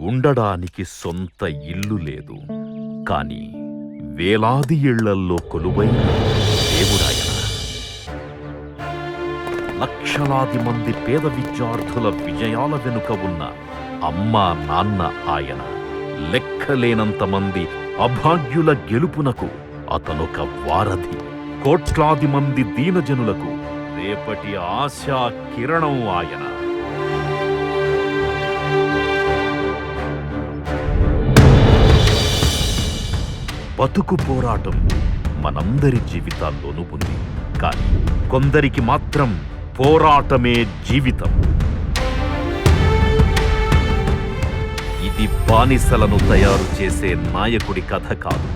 ఉండడానికి సొంత ఇల్లు లేదు, కాని వేలాది ఇళ్లల్లో కొలువైన దేవుడాయన. లక్షలాది మంది పేద విద్యార్థుల విజయాల వెనుక ఉన్న అమ్మా నాన్న ఆయన. లెక్కలేనంత మంది అభాగ్యుల గెలుపునకు అతనొక వారధి. కోట్లాది మంది దీనజనులకు రేపటి ఆశా కిరణం ఆయన. బతుకు పోరాటం మనందరి జీవితాల్లోనూ ఉంది, కానీ కొందరికి మాత్రం పోరాటమే జీవితం. ఇది బానిసలను తయారు చేసే నాయకుడి కథ కాదు,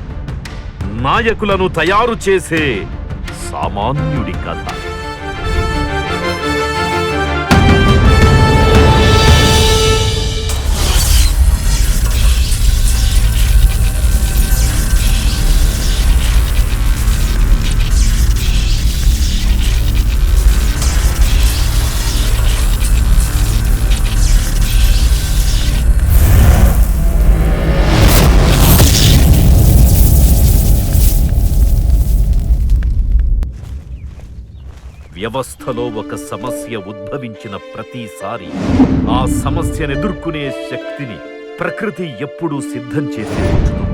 నాయకులను తయారు చేసే సామాన్యుడి కథ. వ్యవస్థలో ఒక సమస్య ఉద్భవించిన ప్రతిసారి ఆ సమస్యను ఎదుర్కొనే శక్తిని ప్రకృతి ఎప్పుడూ సిద్ధం చేసి ఉంచుతుంది.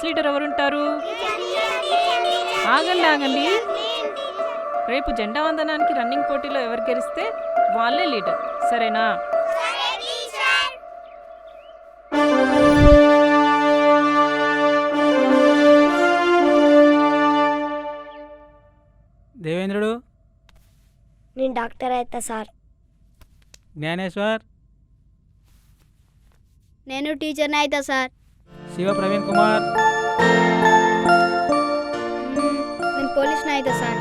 లీడర్ ఎవరుంటారు? ఆగండి. రేపు జెండా వందనానికి రన్నింగ్ పోటీలో ఎవరు గెలిస్తే వాళ్ళే లీడర్, సరేనా? దేవేంద్రుడు. నేను డాక్టర్ అయితా సార్. జ్ఞానేశ్వర్. నేను టీచర్ని అయితా సార్. శివ ప్రవీణ్ కుమార్. నేను పోలీస్ని అయితా సార్.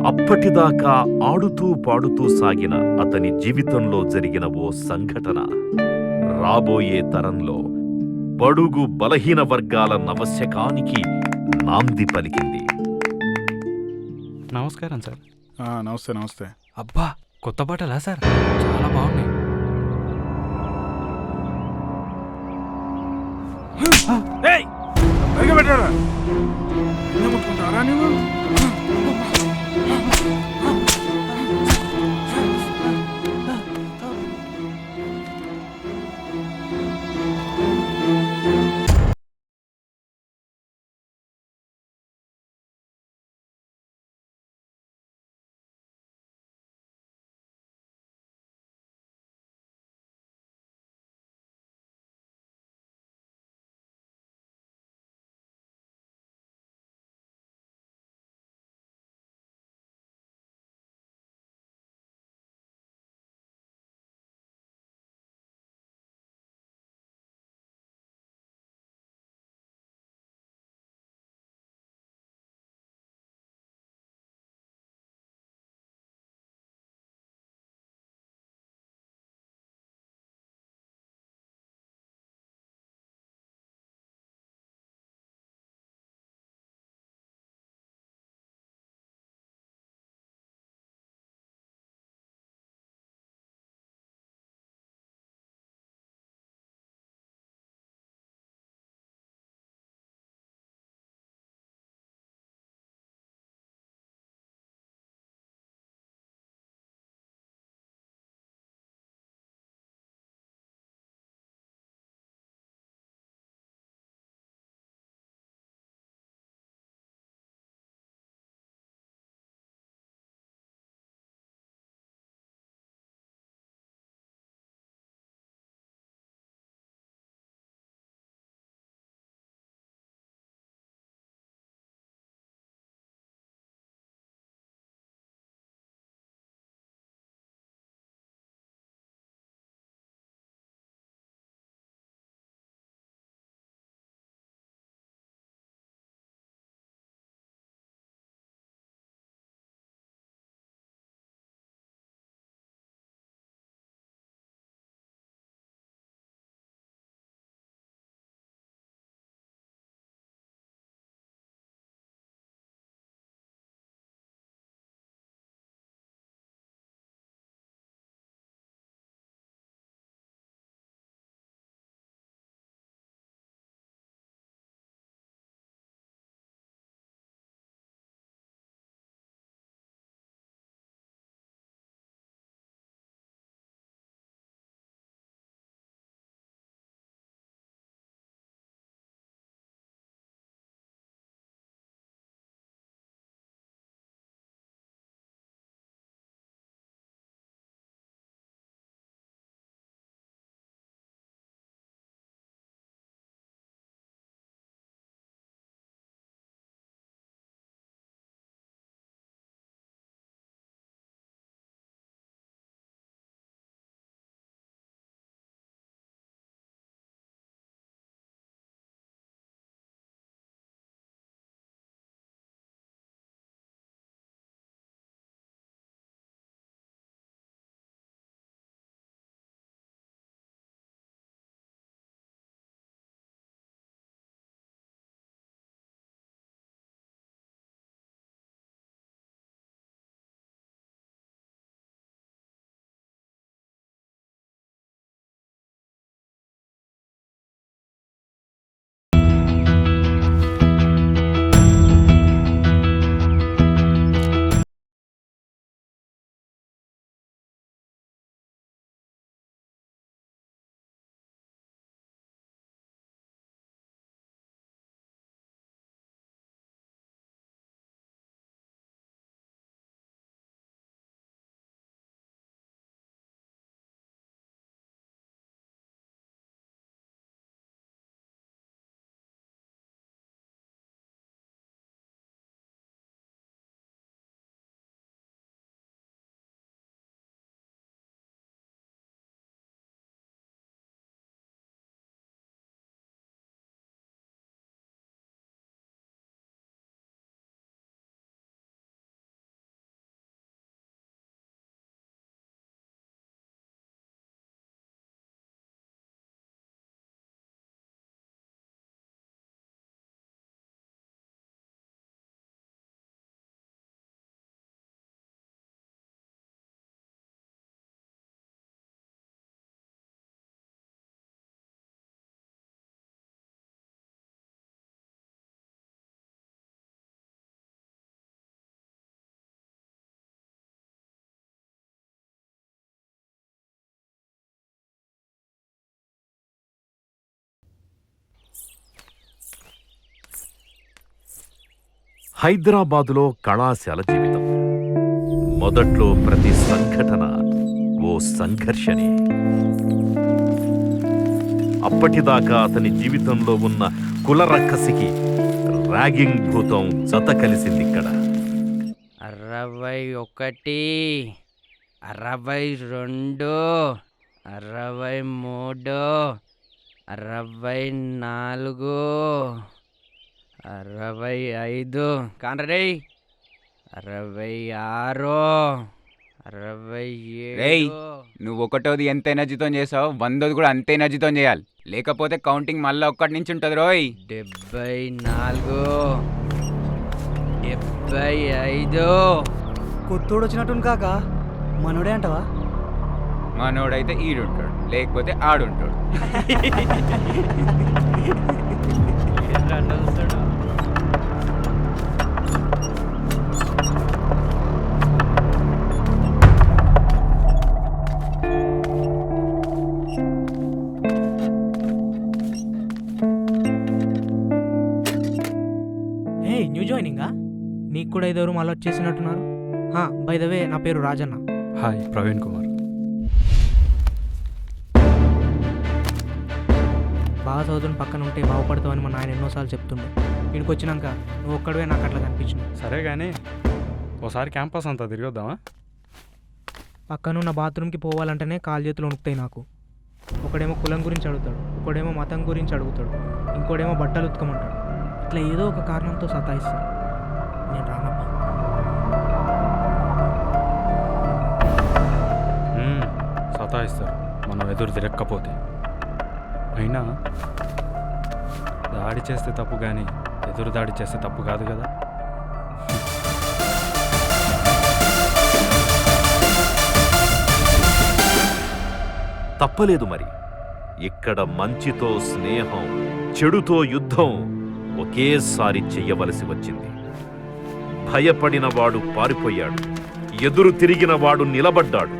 అప్పటిదాకా ఆడుతూ పాడుతూ సాగిన అతని జీవితంలో జరిగిన ఓ సంఘటన రాబోయే తరంలో బడుగు బలహీన వర్గాల నవశకానికి నాంది పలికింది. నమస్కారం సార్. నమస్తే నమస్తే. అబ్బా, కొత్త బట్టలా సార్? చాలా బాగున్నాయి. ఏయ్, పెట్టారా ముట్టుకుంటారా నువ్వు హైదరాబాదులో కళాశాల జీవితం. మొదట్లో ప్రతి సంఘటన ఓ సంఘర్షణే. అప్పటిదాకా అతని జీవితంలో ఉన్న కులరక్కసికి ర్యాగింగ్ భూతం జత కలిసిందిక్కడ. 61, 62, 63, 64, 65 కాండ్రే 66, 67. నువ్వు ఒకటోది ఎంత ఎనర్జీతో చేసావు 100ది కూడా అంతే ఎనర్జీతో చేయాలి, లేకపోతే కౌంటింగ్ మళ్ళీ ఒక్కటి నుంచి ఉంటుంది రోయ్. 74, 75. కొత్తోడు వచ్చినట్టు కాక మనోడే అంటవా? మనోడైతే ఈడుంటాడు, లేకపోతే ఆడుంటాడు. హే, న్యూ జాయినింగా? నీకు కూడా ఇద్దరు మళ్ళీ వచ్చేసినట్టున్నారు. బై ద వే, నా పేరు రాజన్న. హాయ్, ప్రవీణ్ కుమార్. బాగా చదువుతుని పక్కన ఉంటే బాగుపడతావని మా నాయన ఎన్నోసార్లు చెప్తుండే. ఇక్కడికి వచ్చినాక నువ్వు ఒక్కడవే నాకు అట్లా కనిపించింది. సరే కానీ ఓసారి క్యాంపస్ అంతా తిరిగొద్దామా? పక్కనున్న బాత్రూమ్కి పోవాలంటేనే కాలు చేతులు వణుకుతాయి నాకు. ఒకడేమో కులం గురించి అడుగుతాడు, ఒకడేమో మతం గురించి అడుగుతాడు, ఇంకోడేమో బట్టలు ఉతకమంటాడు. ఇట్లా ఏదో ఒక కారణంతో సతాయిస్తాడు. నేను రానబ్బా. సతాయిస్తారు మనం ఎదురు తిరగకపోతే. అయినా దాడి చేస్తే తప్పు కానీ ఎదురు దాడి చేస్తే తప్పు కాదు కదా. తప్పలేదు మరి. ఇక్కడ మంచితో స్నేహం, చెడుతో యుద్ధం ఒకేసారి చెయ్యవలసి వచ్చింది. భయపడినవాడు పారిపోయాడు, ఎదురు తిరిగినవాడు నిలబడ్డాడు.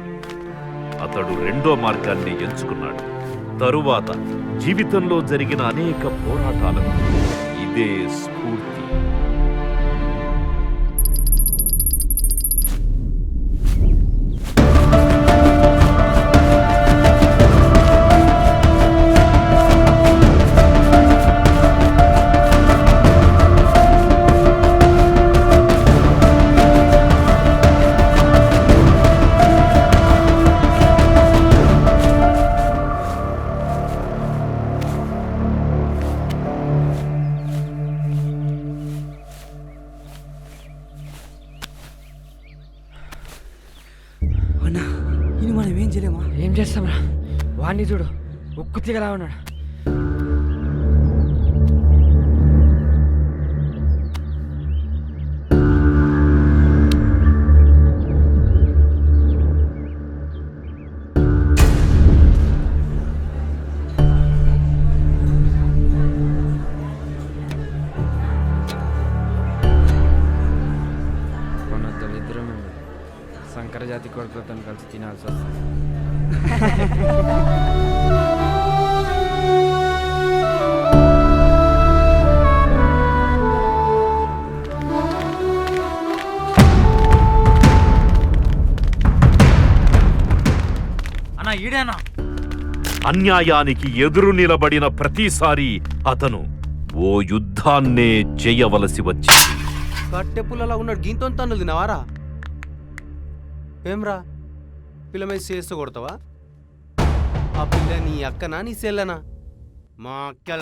అతడు రెండో మార్గాన్ని ఎంచుకున్నాడు. తరువాత జీవితంలో జరిగిన అనేక పోరాటాలకు ఇదే స్ఫూర్తి. అన్నా, ఇది మనం ఏం చేయలేమా? ఏం చేస్తాంరా? వాణ్ణి చూడు, ఉక్కు తీగలా ఉన్నాడు. కొన్న దరిద్రం శంకర జాతి కొడుకులతో కలిసి తినాల్సి వస్తుంది. అన్నా ఈడేనా? అన్యాయానికి ఎదురు నిలబడిన ప్రతిసారి అతను ఓ యుద్ధాన్నే చేయవలసి వచ్చింది. కట్టె పుల్లలా ఉన్నాడు, గీంతో తన్నులు తినవారా? ఏమ్రా, పిల్ల మీద చేస్తూ కొడతావా? ఆ పిల్ల నీ అక్కనా నీ సెల్లనా? మా అక్కల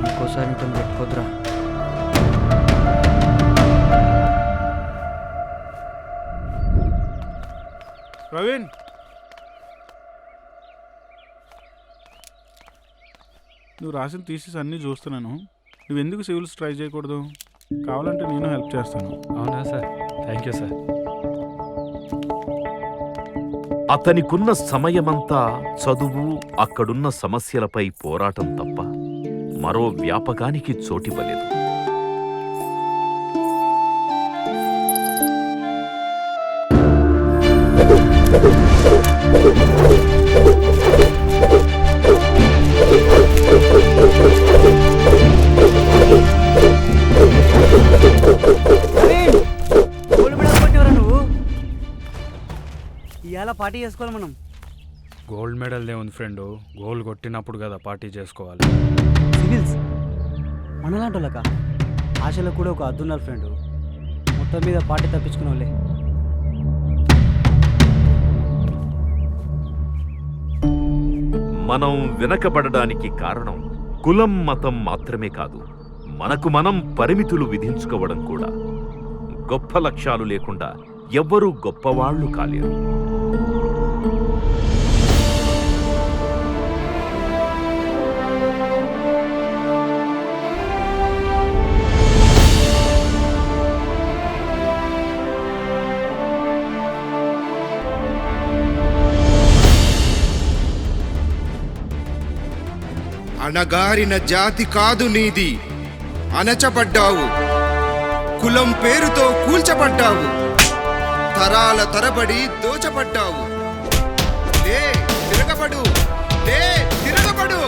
ఇంకోసారి ఇంట్లో పెట్టుకోద్దురా. ప్రవీణ్, నువ్వు రాసిన థీసిస్ అన్నీ చూస్తున్నాను. నువ్వెందుకు సివిల్స్ ట్రై చేయకూడదు? కావాలంటే నేను హెల్ప్ చేస్తాను. అవునా సార్? Thank you sir. అతనికున్న సమయమంతా చదువు, అక్కడున్న సమస్యలపై పోరాటం తప్ప మరో వ్యాపకానికి చోటివ్వలేదు. నువ్వు ఇవాళ పార్టీ చేసుకోవాలి మనం. గోల్డ్ మెడల్దే ఉంది ఫ్రెండ్. గోల్ కొట్టినప్పుడు కదా పార్టీ చేసుకోవాలి. సివిల్స్ మనలాంటి వాళ్ళక ఆశలకు కూడా ఒక అద్దున్నారు ఫ్రెండ్. మొత్తం మీద పార్టీ తప్పించుకునే వాళ్ళే. మనం వెనకబడడానికి కారణం కులం, మతం మాత్రమే కాదు, మనకు మనం పరిమితులు విధించుకోవడం కూడా. గొప్ప లక్ష్యాలు లేకుండా ఎవ్వరూ గొప్పవాళ్లు కాలేరు. అణగారిన జాతి కాదు నీది, అణచబడ్డావు. కులం పేరుతో కూల్చబడ్డావు. తరాల తరబడి దోచబడ్డావు. లే తిరగబడు, లే తిరగబడు.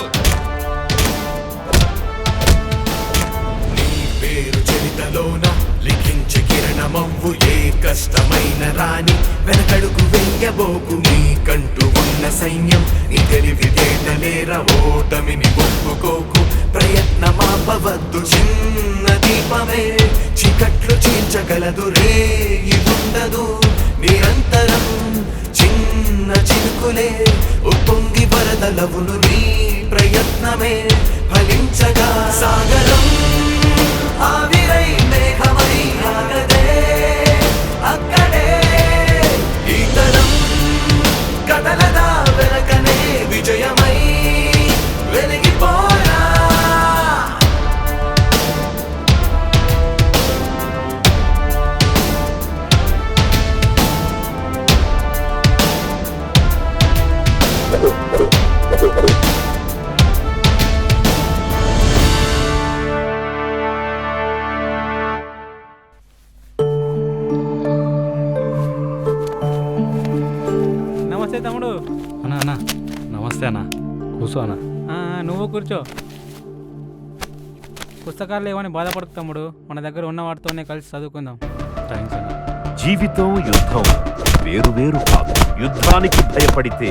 నీ పేరు చరితలోన లిఖించి కిరణమవ్వు. ఏ కష్టమైన రాని వెనకడుగు వెయ్యబోకు. నీకంటూ ఉన్న సైన్యం నీ తెలివితేటలేర. ఓటమిని ఒప్పుకోకు, ప్రయత్నమాపవద్దు. చిన్న దీపమే చీకట్లు చీల్చగలదు. రేయి ఉండదు నిరంతరం. చిన్న చినుకులే ఉప్పొంగి వరదలవును. నీ ప్రయత్నమే ఫలించగా సాగరం ఆవిరై మేఘమై ఆగదే అక్కడే. ఈ తరం కదలదా వెనకనే విజయమై వెలిగిపోరా. నమస్తే తమ్ముడు. అన్నా అన్నా నమస్తే అన్న. కూర్చో అన్న. నువ్వు కూర్చో. పుస్తకాలు లేవని బాధపడుతు తమ్ముడు. మన దగ్గర ఉన్న వాటితోనే కలిసి చదువుకుందాం. థ్యాంక్స్ అన్న. జీవితం, యుద్ధం వేరువేరు కాదు. యుద్ధానికి భయపడితే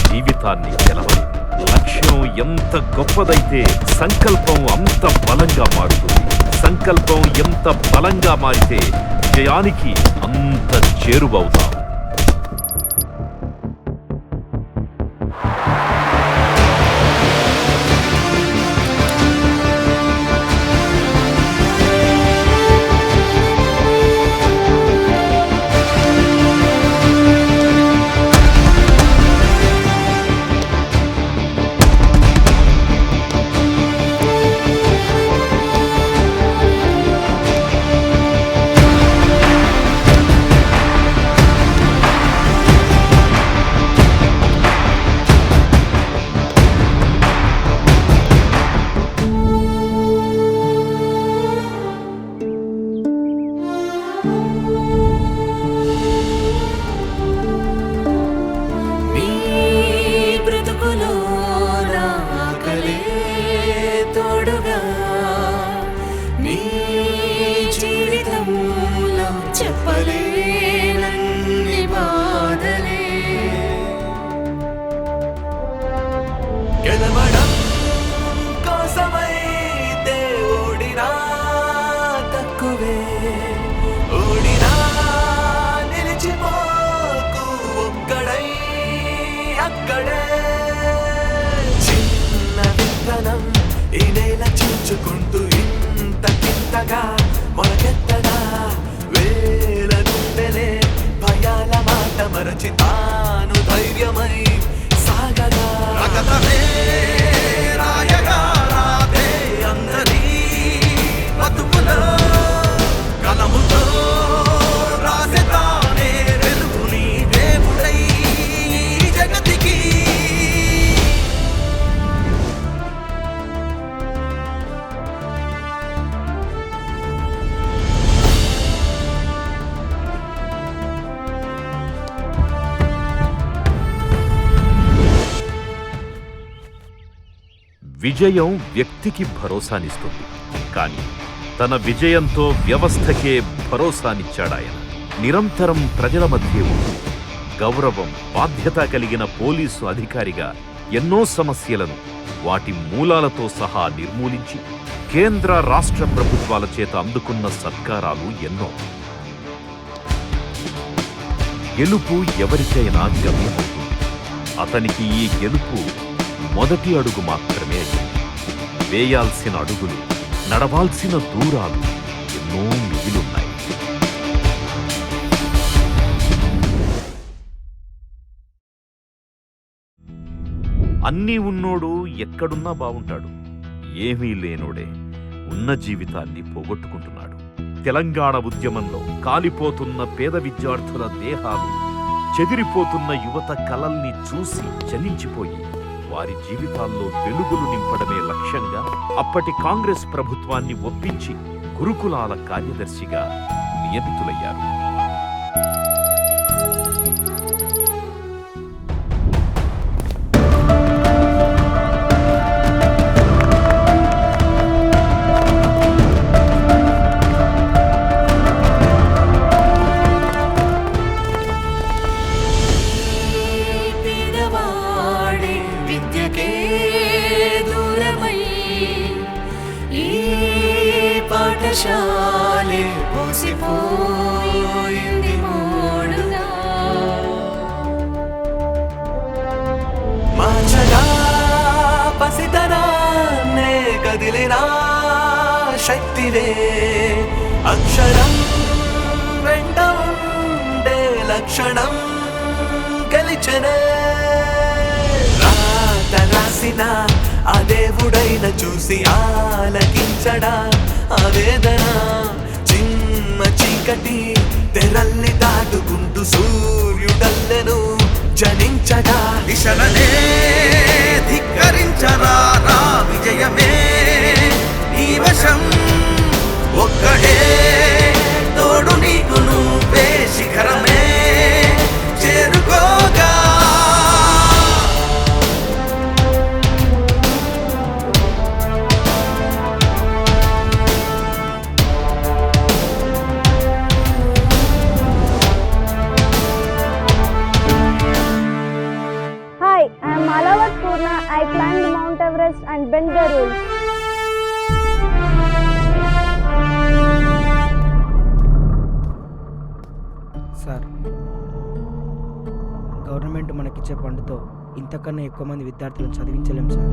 జీవితాన్ని గెలవదు. లక్ష్యం ఎంత గొప్పదైతే సంకల్పం అంత బలంగా మారుతుంది. సంకల్పం ఎంత బలంగా మారితే జయానికి అంత చేరువవుతాం. విజయం వ్యక్తికి భరోసానిస్తుంది, కానీ తన విజయంతో వ్యవస్థకే భరోసానిచ్చాడాయన. నిరంతరం ప్రజల మధ్య ఉంటూ గౌరవం, బాధ్యత కలిగిన పోలీసు అధికారిగా ఎన్నో సమస్యలను వాటి మూలాలతో సహా నిర్మూలించి కేంద్ర రాష్ట్ర ప్రభుత్వాల చేత అందుకున్న సత్కారాలు ఎన్నో. గెలుపు ఎవరికైనా గమ్యమవుతుంది. అతనికి ఈ గెలుపు మొదటి అడుగు మాత్రమే. వేయాల్సిన అడుగులు, నడవాల్సిన దూరాలు ఎన్నో మిగిలున్నాయి. అన్నీ ఉన్నోడు ఎక్కడున్నా బావుంటాడు, ఏమీ లేనోడే ఉన్న జీవితాన్ని పోగొట్టుకుంటున్నాడు. తెలంగాణ ఉద్యమంలో కాలిపోతున్న పేద విద్యార్థుల దేహాలు, చెదిరిపోతున్న యువత కలల్ని చూసి చలించిపోయి వారి జీవితాల్లో వెలుగులు నింపడమే లక్ష్యంగా అప్పటి కాంగ్రెస్ ప్రభుత్వాన్ని ఒప్పించి గురుకులాల కార్యదర్శిగా నియమితులయ్యారు. పాఠశాలే పోసిపోయింది మోడుగా, మార్చగా పసితనాన్నే కదిలినా శక్తివే, అక్షరం వెంట ఉండే లక్షణం గెలిచనే. రాత రాసిన ఆ దేవుడైన చూసి ఆలకించడా ఆవేదన, చిమ్మ చీకటి తెరల్ని దాటుకుంటూ సూర్యుడల్లెను జనించగా. దిశలనే ధిక్కరించరా రా విజయమే నీ వశం, ఒక్కడే తోడు నీకు నువ్వే శిఖరమే చేరుకోగా. Hi, I am Malavat Purna. I climbed Mount Everest and bent the rules. Sir, government మనకిచ్చే ఫండ్తో ఇంతకన్నా ఎక్కువ మంది విద్యార్థులను చదివించలేం సార్.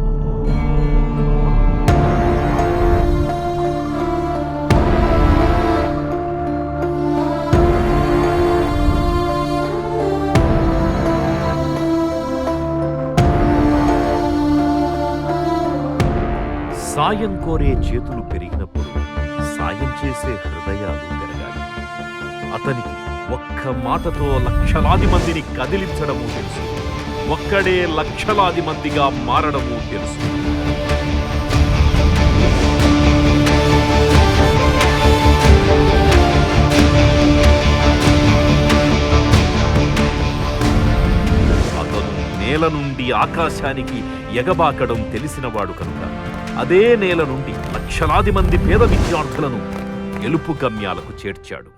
సాయం కోరే చేతులు పెరిగినప్పుడు సాయం చేసే హృదయాలు పెరగాలి. అతనికి ఒక్క మాటతో లక్షలాది మందిని కదిలించడము తెలుసు, ఒక్కడే లక్షలాది మందిగా మారడము తెలుసు. అతను నేల నుండి ఆకాశానికి ఎగబాకడం తెలిసినవాడు కనుక అదే నేల నుండి లక్షలాది మంది పేద విద్యార్థులను గెలుపు గమ్యాలకు చేర్చాడు.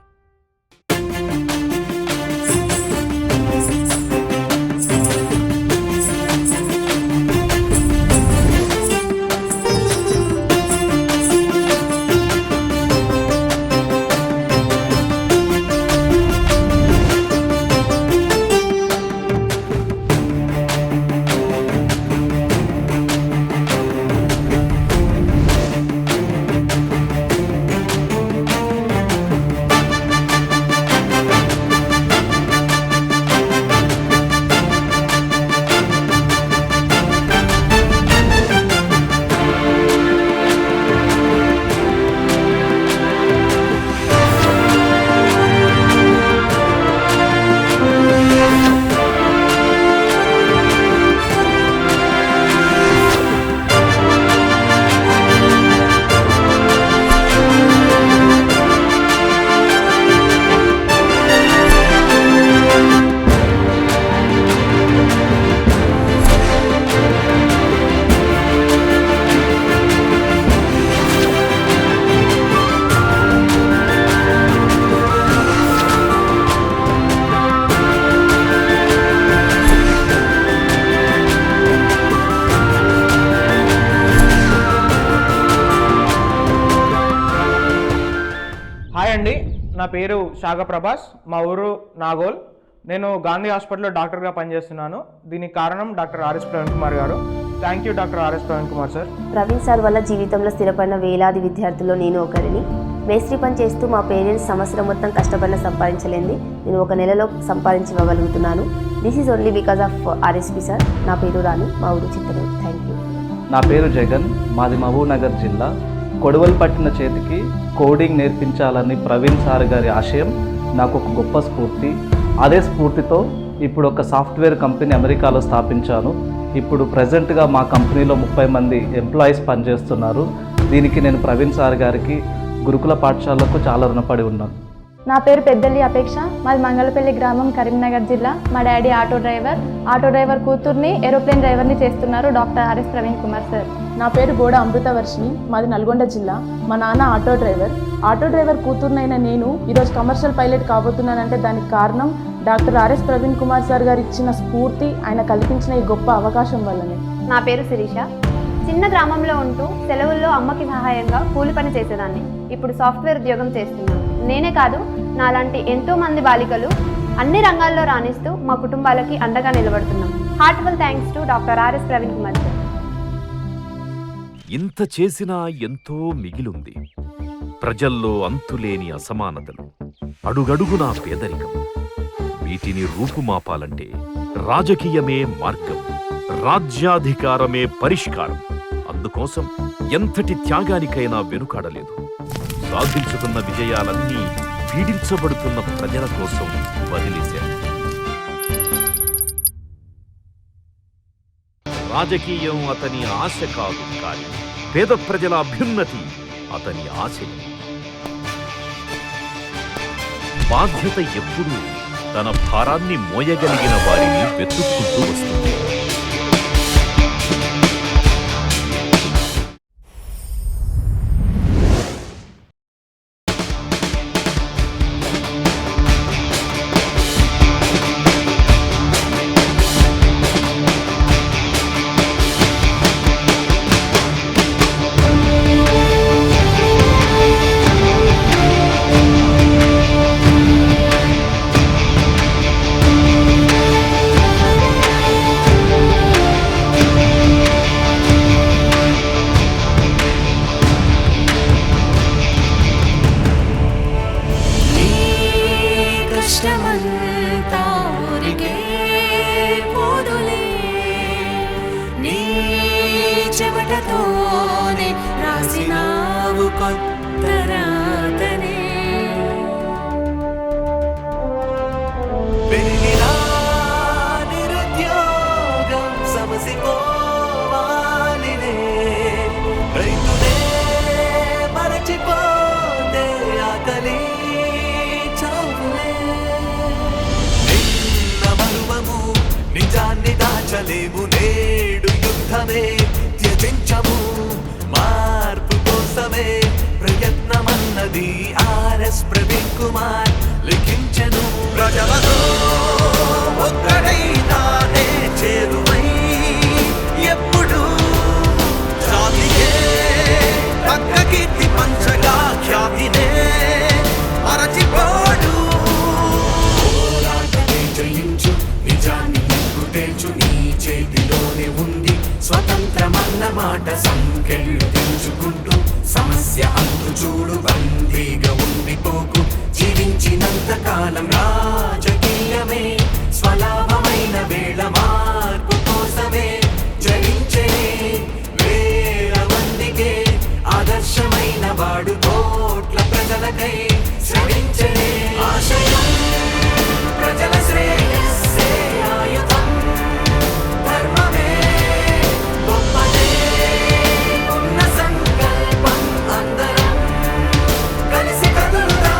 నా పేరు షాగ ప్రభాస్, మా ఊరు నాగోల్. నేను గాంధీ హాస్పిటల్లో డాక్టర్గా పనిచేస్తున్నాను. దీనికి కారణం డాక్టర్ ఆర్ఎస్ ప్రవీణ్ కుమార్ గారు. Thank you doctor RS Praveen Kumar sir. Praveen sir వల్ల జీవితంలో స్థిరపడిన వేలాది విద్యార్థుల్లో నేను ఒకరిని. మేస్త్రి పని చేస్తూ మా పేరెంట్స్ సంవత్సరం మొత్తం కష్టపడిన సంపాదించలేంది నేను ఒక నెలలో సంపాదించగలుగుతున్నాను. This is only because of RSP sir. నా పేరు రాణి, మా ఊరు చిత్తూరు. Thank you. నా పేరు జగన్, మాది మహబూబ్నగర్ జిల్లా. కొడవలు పట్టిన చేతికి కోడింగ్ నేర్పించాలని ప్రవీణ్ సార్ గారి ఆశయం నాకు ఒక గొప్ప స్ఫూర్తి. అదే స్ఫూర్తితో ఇప్పుడు ఒక సాఫ్ట్వేర్ కంపెనీ అమెరికాలో స్థాపించాను. ఇప్పుడు ప్రజెంట్గా మా కంపెనీలో 30 మంది ఎంప్లాయీస్ పనిచేస్తున్నారు. దీనికి నేను ప్రవీణ్ సార్ గారికి, గురుకుల పాఠశాలకు చాలా రుణపడి ఉన్నాను. నా పేరు పెద్దల్లి అపేక్ష, మాది మంగళపల్లి గ్రామం, కరీంనగర్ జిల్లా. మా డాడీ ఆటో డ్రైవర్ కూతుర్ని ఏరోప్లేన్ డ్రైవర్ని చేస్తున్నారు doctor RS Praveen Kumar sir. నా పేరు గోడ అమృతవర్షిని, మాది నల్గొండ జిల్లా. మా నాన్న ఆటో డ్రైవర్ కూతుర్నైన నేను ఈరోజు కమర్షియల్ పైలట్ కాబోతున్నానంటే దానికి కారణం doctor RS Praveen Kumar sir గారు ఇచ్చిన స్ఫూర్తి, ఆయన కల్పించిన ఈ గొప్ప అవకాశం వల్లనే. నా పేరు శిరీష, చిన్న గ్రామంలో ఉంటూ సెలవుల్లో అమ్మకి సహాయంగా కూలి పని చేసేదాన్ని. ఇప్పుడు సాఫ్ట్వేర్ ఉద్యోగం చేస్తున్నాను. నేనే కాదు, నాలాంటి ఎంతో మంది బాలికలు అన్ని రంగాల్లో రాణిస్తూ మా కుటుంబాలకి అండగా నిలబడుతున్నాం. Heartful thanks to doctor RS Praveen Kumar sir. ఇంత చేసినా ఎంతో మిగిలుంది. ప్రజల్లో అంతులేని అసమానతలు, అడుగడుగునా పేదరికం. వీటిని రూపుమాపాలంటే రాజకీయమే మార్గం, రాజ్యాధికారమే పరిష్కారం. అందుకోసం ఎంతటి త్యాగానికైనా వెనుకాడలేదు. సాధించుకున్న విజయాలన్నీ పీడించబడుతున్న ప్రజల కోసం వదిలేశారు. రాజకీయం అతని ఆశ కాదు, కానీ పేద ప్రజల అభ్యున్నతి అతని ఆశయం. బాధ్యత ఎప్పుడూ తన భారాన్ని మోయగలిగిన వారిని వెతుక్కుంటూ వస్తుంది. నిజాన్ని దాచలేము, నేడు యుద్ధమే త్యజించము, మార్పు కోసమే ప్రయత్నమన్నది ఆర్ఎస్ ప్రవీణ్ కుమార్ లిఖించెను. ప్రజలతో ఒక్కడైనానే చేరువై ఎప్పుడు జాతికే పక్క కీర్తి పంచగా ఖ్యాతినే మరచిపోడు. పోరాటమే జయించు, నిజాన్ని తేల్చు, నీ చేతిలోనే ఉంది స్వతంత్రమన్న మాట. సంఖ్యలు తెలుసుకుంటూ సమస్య అంతు చూడు, బందీగా ఉండిపోకు. జీవించినంత కాలం రాజకీయమే స్వలాభమైన వేళ, మార్పు కోసమే జయించే వేల మందికే ఆదర్శమైన వాడు. కోట్ల ప్రజలకై శ్రమించే ఆశయం, ప్రజల శ్రేయస్సే ఆయుధం. ధర్మమే గొప్పదే, ఉన్న సంకల్పం అందరం కలిసి కదులుదాం.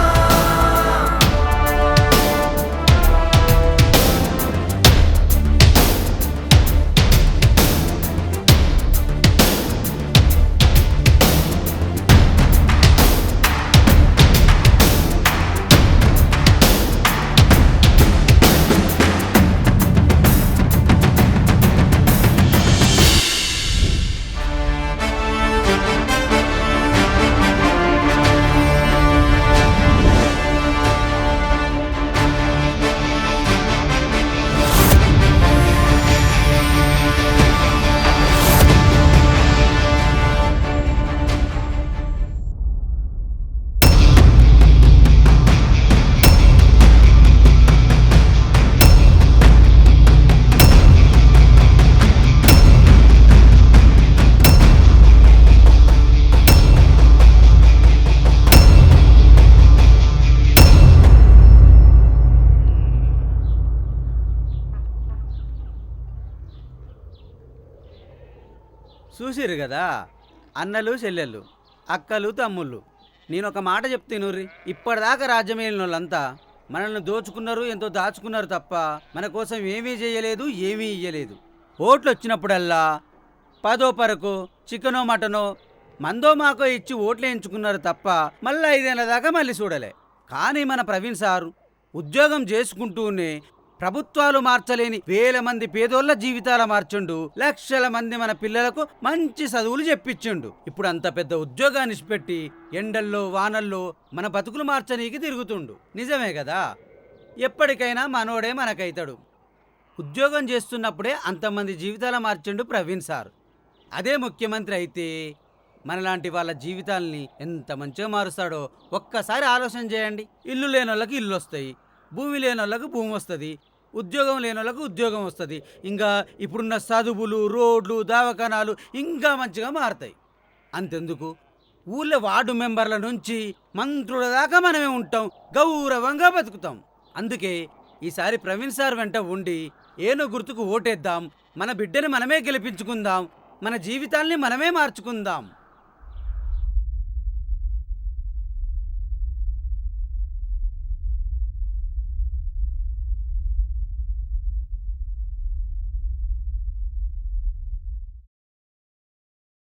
చూసిర్రు కదా, అన్నలు చెల్లెళ్ళు, అక్కలు తమ్ముళ్ళు. నేను ఒక మాట చెప్తేనుర్రి, ఇప్పటిదాకా రాజ్యం ఏలిన వాళ్ళంతా మనల్ని దోచుకున్నారు, ఎంతో దాచుకున్నారు తప్ప మన కోసం ఏమీ చేయలేదు, ఏమీ ఇయ్యలేదు. ఓట్లు వచ్చినప్పుడల్లా 10 పరకు చికెనో మటనో మందో మాకో ఇచ్చి ఓట్లు వేయించుకున్నారు తప్ప మళ్ళీ 5 ఏళ్ళ దాకా మళ్ళీ చూడలే. కానీ మన ప్రవీణ్ సారు ఉద్యోగం చేసుకుంటూనే ప్రభుత్వాలు మార్చలేని వేల మంది పేదోళ్ళ జీవితాల మార్చండు, లక్షల మంది మన పిల్లలకు మంచి చదువులు చెప్పించిండు. ఇప్పుడు అంత పెద్ద ఉద్యోగాన్ని పెట్టి ఎండల్లో వానల్లో మన బతుకులు మార్చనీకి తిరుగుతుండు. నిజమే కదా, ఎప్పటికైనా మనోడే మనకైతాడు. ఉద్యోగం చేస్తున్నప్పుడే అంతమంది జీవితాల మార్చండు ప్రవీణ్ సార్. అదే ముఖ్యమంత్రి అయితే మనలాంటి వాళ్ళ జీవితాల్ని ఎంత మంచిగా మారుస్తాడో ఒక్కసారి ఆలోచన చేయండి. ఇల్లు లేని వాళ్ళకి ఇల్లు వస్తాయి, భూమి లేని వాళ్ళకు భూమి వస్తుంది, ఉద్యోగం లేని వాళ్ళకు ఉద్యోగం వస్తుంది. ఇంకా ఇప్పుడున్న చదువులు, రోడ్లు, దవాఖానాలు ఇంకా మంచిగా మారుతాయి. అంతెందుకు, ఊళ్ళో వార్డు మెంబర్ల నుంచి మంత్రుల దాకా మనమే ఉంటాం, గౌరవంగా బతుకుతాం. అందుకే ఈసారి ప్రవీణ్ సార్ వెంట ఉండి ఏనో గుర్తుకు ఓటేద్దాం. మన బిడ్డని మనమే గెలిపించుకుందాం, మన జీవితాల్ని మనమే మార్చుకుందాం.